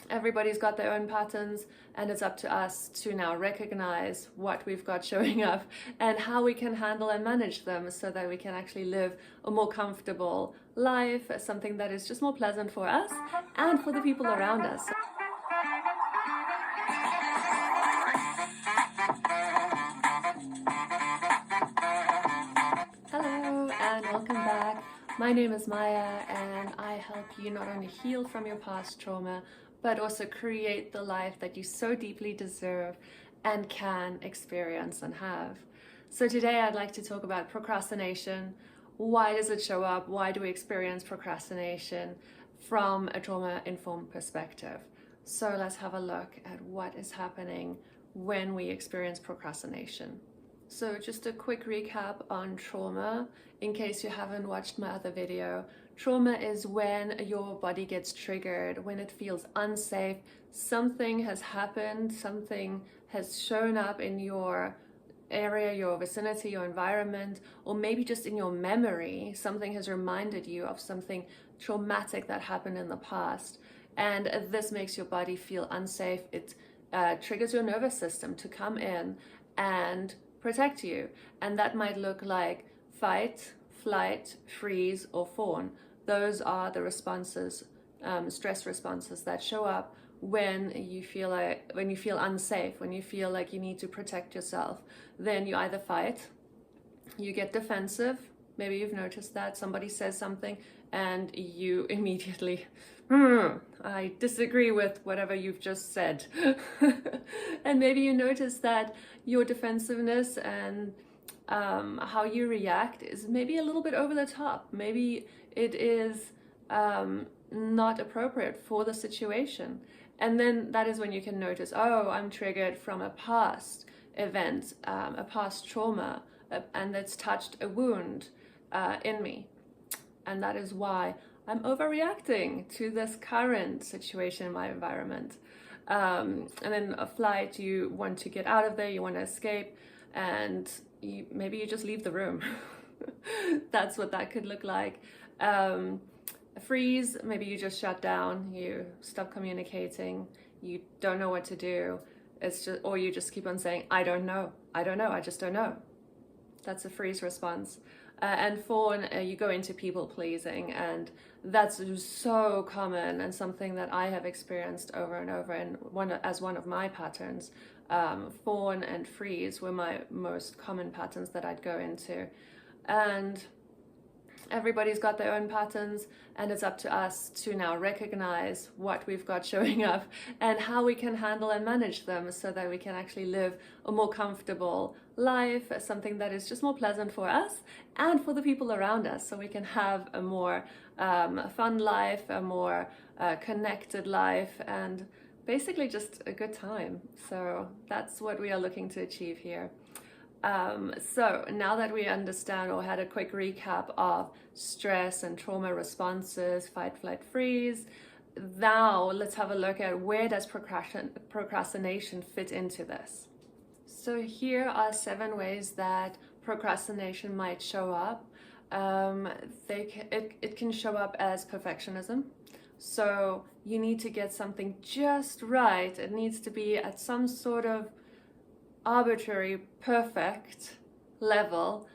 Everybody's got their own patterns, and it's up to us to now recognize what we've got showing up and how we can handle and manage them so that we can actually live a more comfortable life, something that is just more pleasant for us and for the people around us. Hello and welcome back. My name is Maya, and I help you not only heal from your past trauma, but also create the life that you so deeply deserve and can experience and have. So today I'd like to talk about procrastination. Why does it show up? Why do we experience procrastination from a trauma-informed perspective? So let's have a look at what is happening when we experience procrastination. So just a quick recap on trauma, in case you haven't watched my other video. Trauma is when your body gets triggered, when it feels unsafe, something has happened, something has shown up in your area, your vicinity, your environment, or maybe just in your memory, something has reminded you of something traumatic that happened in the past. And this makes your body feel unsafe. It triggers your nervous system to come in and protect you. And that might look like fight, flight, freeze, or fawn. Those are the responses, stress responses that show up when you feel unsafe, when you feel like you need to protect yourself. Then you either fight, you get defensive. Maybe you've noticed that somebody says something and you immediately, I disagree with whatever you've just said. And maybe you notice that your defensiveness and how you react is maybe a little bit over the top. Maybe it is not appropriate for the situation. And then that is when you can notice, oh, I'm triggered from a past event, a past trauma, and that's touched a wound in me. And that is why I'm overreacting to this current situation in my environment. And then a flight, you want to get out of there, you want to escape, and maybe you just leave the room. That's what that could look like. A freeze, maybe you just shut down, you stop communicating, you don't know what to do. It's just, or you just keep on saying, I don't know, I just don't know. That's a freeze response. And fawn, you go into people pleasing, and that's so common and something that I have experienced over and over, and as one of my patterns. Fawn and freeze were my most common patterns that I'd go into. And everybody's got their own patterns, and it's up to us to now recognize what we've got showing up and how we can handle and manage them so that we can actually live a more comfortable life, something that is just more pleasant for us and for the people around us, so we can have a more fun life, a more connected life, and basically just a good time. So that's what we are looking to achieve here. So now that we understand or had a quick recap of stress and trauma responses, fight, flight, freeze, now let's have a look at where does procrastination fit into this. So here are 7 ways that procrastination might show up. It can show up as perfectionism. So you need to get something just right. It needs to be at some sort of arbitrary perfect level,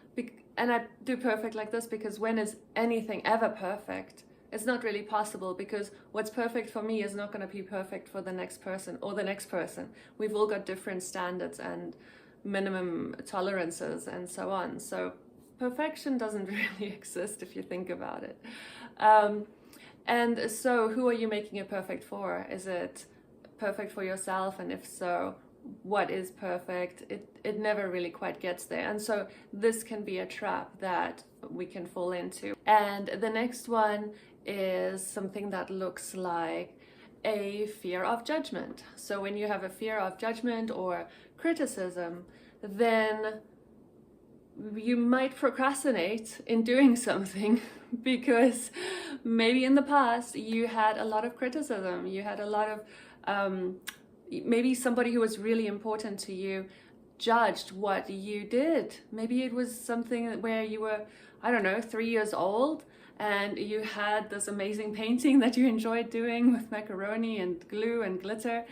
and I do perfect like this because when is anything ever perfect? It's not really possible, because what's perfect for me is not going to be perfect for the next person or the next person. We've all got different standards and minimum tolerances and so on. So perfection doesn't really exist if you think about it. And so who are you making it perfect for? Is it perfect for yourself? And if so, what is perfect? It never really quite gets there. And so this can be a trap that we can fall into. And the next one is something that looks like a fear of judgment. So when you have a fear of judgment or criticism, then you might procrastinate in doing something because maybe in the past you had a lot of criticism, you had a lot of maybe somebody who was really important to you judged what you did. Maybe it was something where you were, I don't know, 3 years old, and you had this amazing painting that you enjoyed doing with macaroni and glue and glitter,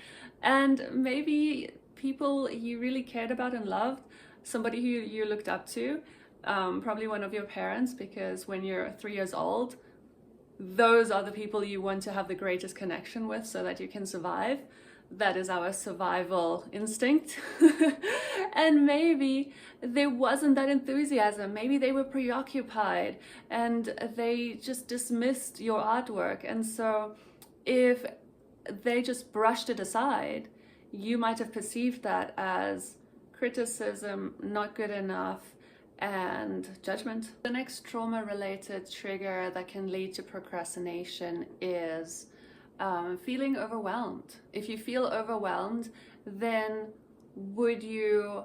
and maybe people you really cared about and loved, somebody who you looked up to, probably one of your parents, because when you're 3 years old, those are the people you want to have the greatest connection with so that you can survive. That is our survival instinct. And maybe there wasn't that enthusiasm. Maybe they were preoccupied and they just dismissed your artwork. And so if they just brushed it aside, you might have perceived that as criticism, not good enough, and judgment. The next trauma-related trigger that can lead to procrastination is feeling overwhelmed. If you feel overwhelmed, then would you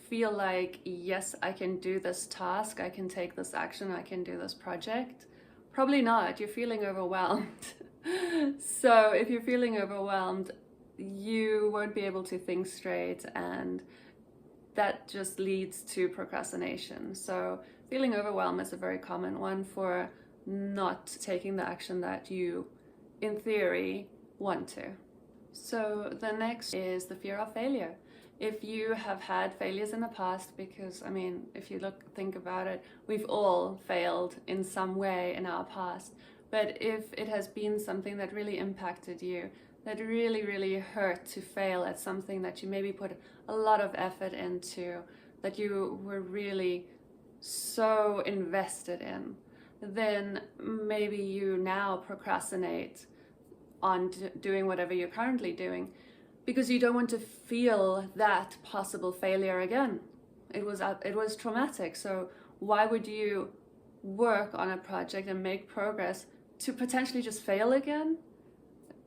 feel like, yes, I can do this task, I can take this action, I can do this project? Probably not. You're feeling overwhelmed. So if you're feeling overwhelmed, you won't be able to think straight, and that just leads to procrastination. So feeling overwhelmed is a very common one for not taking the action that you, in theory, want to. So the next is the fear of failure. If you have had failures in the past, because I mean, if you think about it, we've all failed in some way in our past. But if it has been something that really impacted you, that really hurt to fail at something that you maybe put a lot of effort into, that you were really so invested in, then maybe you now procrastinate on doing whatever you're currently doing because you don't want to feel that possible failure again. It was traumatic. So why would you work on a project and make progress to potentially just fail again?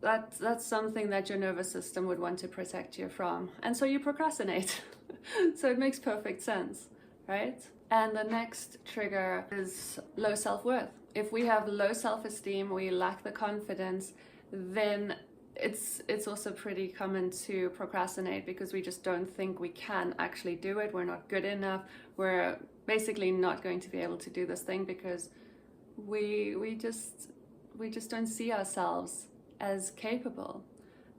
That's something that your nervous system would want to protect you from. And so you procrastinate. So it makes perfect sense, right? And the next trigger is low self-worth. If we have low self-esteem, we lack the confidence, then it's also pretty common to procrastinate because we just don't think we can actually do it. We're not good enough. We're basically not going to be able to do this thing because we just don't see ourselves as capable.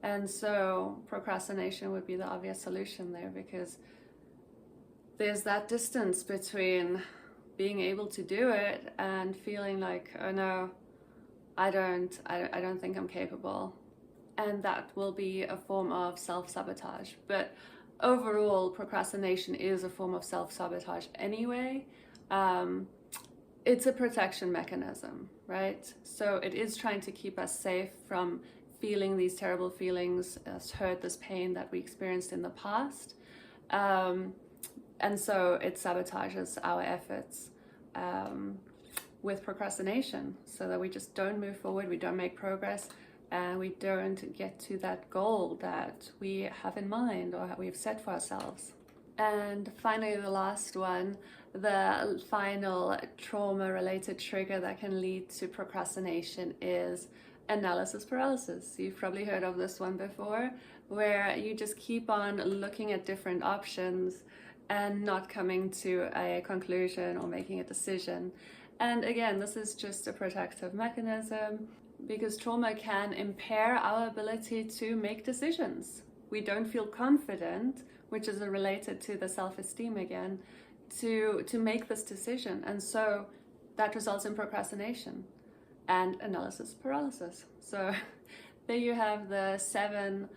And so procrastination would be the obvious solution there, because there's that distance between being able to do it and feeling like, oh no, I don't think I'm capable. And that will be a form of self-sabotage. But overall, procrastination is a form of self-sabotage anyway. It's a protection mechanism, right? So it is trying to keep us safe from feeling these terrible feelings, this hurt, this pain that we experienced in the past. And so it sabotages our efforts with procrastination, so that we just don't move forward, we don't make progress, and we don't get to that goal that we have in mind or we've set for ourselves. And finally, the last one, the final trauma-related trigger that can lead to procrastination is analysis paralysis. You've probably heard of this one before, where you just keep on looking at different options and not coming to a conclusion or making a decision. And again, this is just a protective mechanism because trauma can impair our ability to make decisions. We don't feel confident, which is related to the self-esteem again, to make this decision. And so that results in procrastination and analysis paralysis. So there you have the 7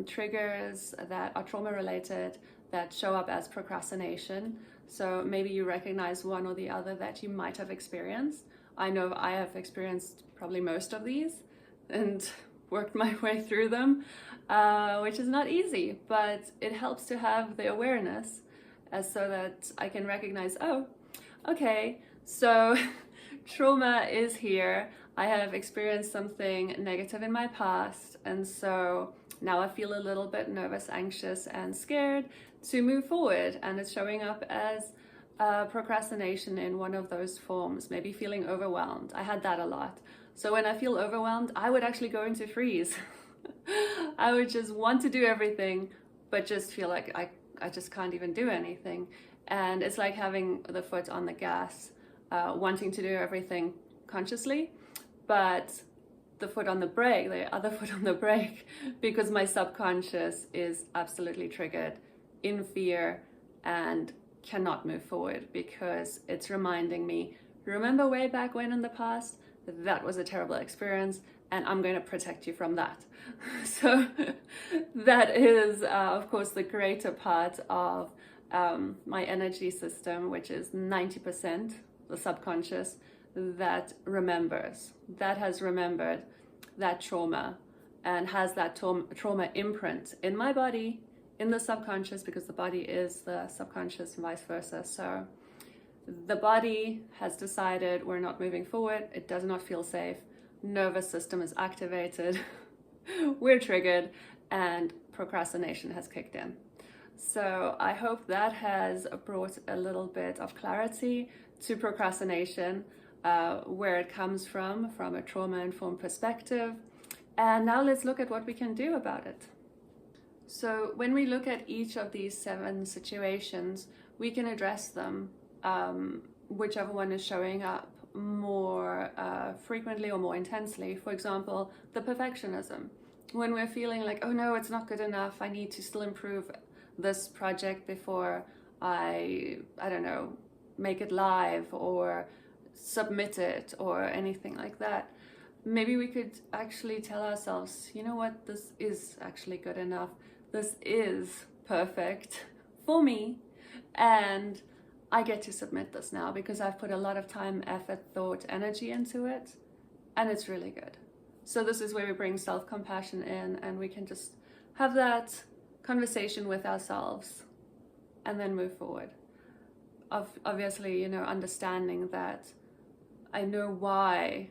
triggers that are trauma-related that show up as procrastination. So maybe you recognize one or the other that you might have experienced. I know I have experienced probably most of these and worked my way through them, which is not easy, but it helps to have the awareness so that I can recognize, oh, okay, so trauma is here. I have experienced something negative in my past, and so now I feel a little bit nervous, anxious, and scared to move forward, and it's showing up as procrastination in one of those forms, maybe feeling overwhelmed. I had that a lot. So when I feel overwhelmed, I would actually go into freeze. I would just want to do everything, but just feel like I just can't even do anything. And it's like having the foot on the gas, wanting to do everything consciously, but the foot on the brake, the other foot on the brake, because my subconscious is absolutely triggered in fear and cannot move forward because it's reminding me, remember way back when in the past, that was a terrible experience and I'm going to protect you from that. So that is, of course, the greater part of my energy system, which is 90% the subconscious, that remembers, that has remembered that trauma and has that trauma imprint in my body, in the subconscious, because the body is the subconscious and vice versa. So the body has decided we're not moving forward, it does not feel safe, nervous system is activated, we're triggered, and procrastination has kicked in. So I hope that has brought a little bit of clarity to procrastination, where it comes from a trauma-informed perspective. And now let's look at what we can do about it. So when we look at each of these 7 situations, we can address them, whichever one is showing up more frequently or more intensely. For example, the perfectionism. When we're feeling like, oh no, it's not good enough, I need to still improve this project before I don't know, make it live or submit it or anything like that. Maybe we could actually tell ourselves, you know what, this is actually good enough. This is perfect for me, and I get to submit this now because I've put a lot of time, effort, thought, energy into it, and it's really good. So this is where we bring self-compassion in, and we can just have that conversation with ourselves and then move forward. Obviously, you know, understanding that I know why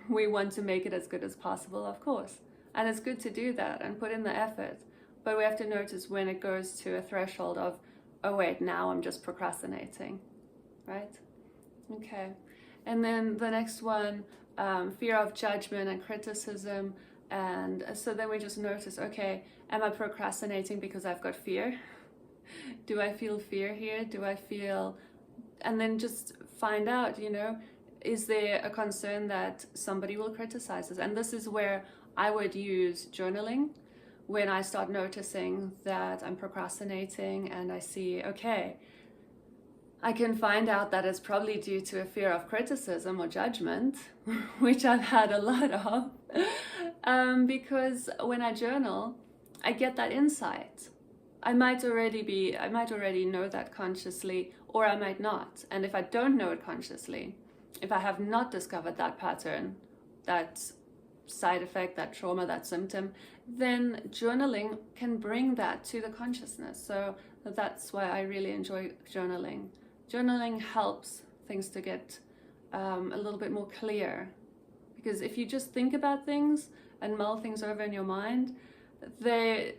we want to make it as good as possible, of course. And it's good to do that and put in the effort. But we have to notice when it goes to a threshold of, oh wait, now I'm just procrastinating, right? Okay. And then the next one, fear of judgment and criticism. And so then we just notice, okay, am I procrastinating because I've got fear? Do I feel fear here? Do I feel, and then just find out, you know, is there a concern that somebody will criticize us? And this is where I would use journaling when I start noticing that I'm procrastinating and I see, okay, I can find out that it's probably due to a fear of criticism or judgment, which I've had a lot of, because when I journal, I get that insight. I might already know that consciously, or I might not. And if I don't know it consciously, if I have not discovered that pattern, that side effect, that trauma, that symptom, then journaling can bring that to the consciousness. So that's why I really enjoy journaling. Journaling helps things to get a little bit more clear. Because if you just think about things and mull things over in your mind, they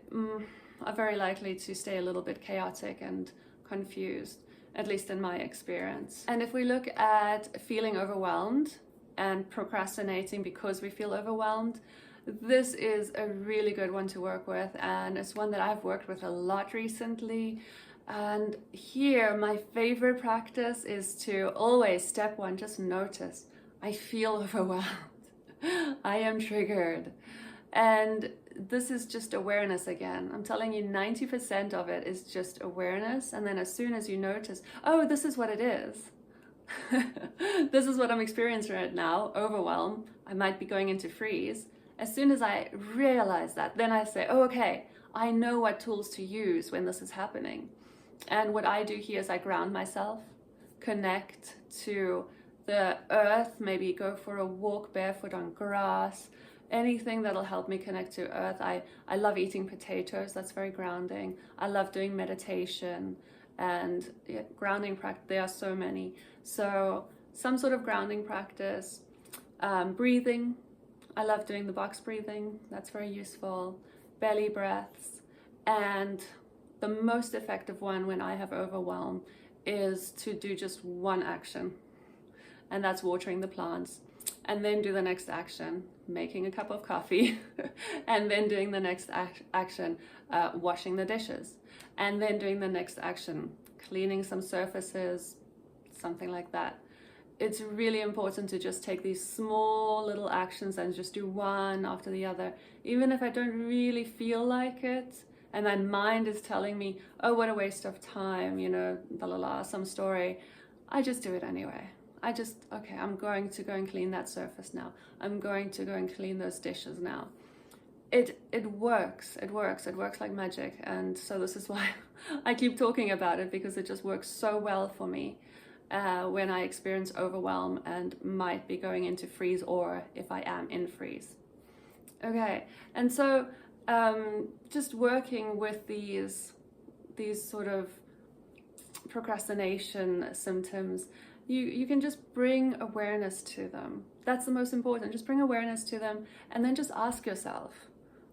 are very likely to stay a little bit chaotic and confused, at least in my experience. And if we look at feeling overwhelmed and procrastinating because we feel overwhelmed, this is a really good one to work with, and it's one that I've worked with a lot recently. And here, my favorite practice is to always, step 1, just notice, I feel overwhelmed. I am triggered. And this is just awareness again. I'm telling you, 90% of it is just awareness. And then as soon as you notice, oh, this is what it is. This is what I'm experiencing right now, overwhelm. I might be going into freeze. As soon as I realize that, then I say, oh, okay, I know what tools to use when this is happening. And what I do here is I ground myself, connect to the earth, maybe go for a walk barefoot on grass, anything that'll help me connect to earth. I love eating potatoes, that's very grounding. I love doing meditation and grounding practice, there are so many. So some sort of grounding practice, breathing. I love doing the box breathing, that's very useful. Belly breaths, and the most effective one when I have overwhelm is to do just one action, and that's watering the plants, and then do the next action, making a cup of coffee, and then doing the next action, washing the dishes, and then doing the next action, cleaning some surfaces, something like that. it's really important to just take these small little actions and just do one after the other. Even if I don't really feel like it, and my mind is telling me, oh, what a waste of time, you know, la la la, some story, I just do it anyway. Okay, I'm going to go and clean that surface now. I'm going to go and clean those dishes now. It works like magic. And so this is why I keep talking about it, because it just works so well for me when I experience overwhelm and might be going into freeze, or if I am in freeze. Okay, and so just working with these sort of procrastination symptoms, you can just bring awareness to them. That's the most important. Just bring awareness to them, and then just ask yourself,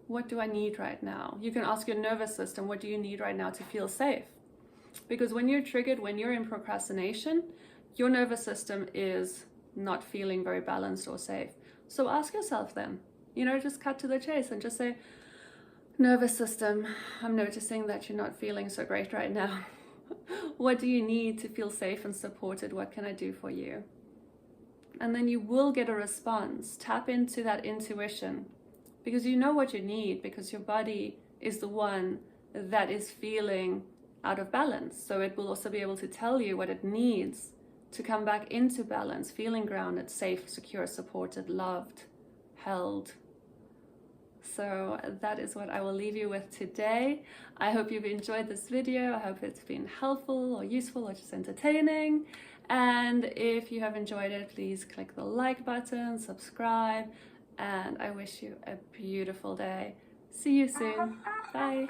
what do I need right now? You can ask your nervous system, what do you need right now to feel safe? Because when you're triggered, when you're in procrastination, your nervous system is not feeling very balanced or safe. So ask yourself then, you know, just cut to the chase and just say, nervous system, I'm noticing that you're not feeling so great right now. What do you need to feel safe and supported? What can I do for you? And then you will get a response. Tap into that intuition, because you know what you need, because your body is the one that is feeling out of balance. So it will also be able to tell you what it needs to come back into balance, feeling grounded, safe, secure, supported, loved, held. So that is what I will leave you with today. I hope you've enjoyed this video. I hope it's been helpful or useful or just entertaining. And if you have enjoyed it, please click the like button, subscribe, and I wish you a beautiful day. See you soon. Bye.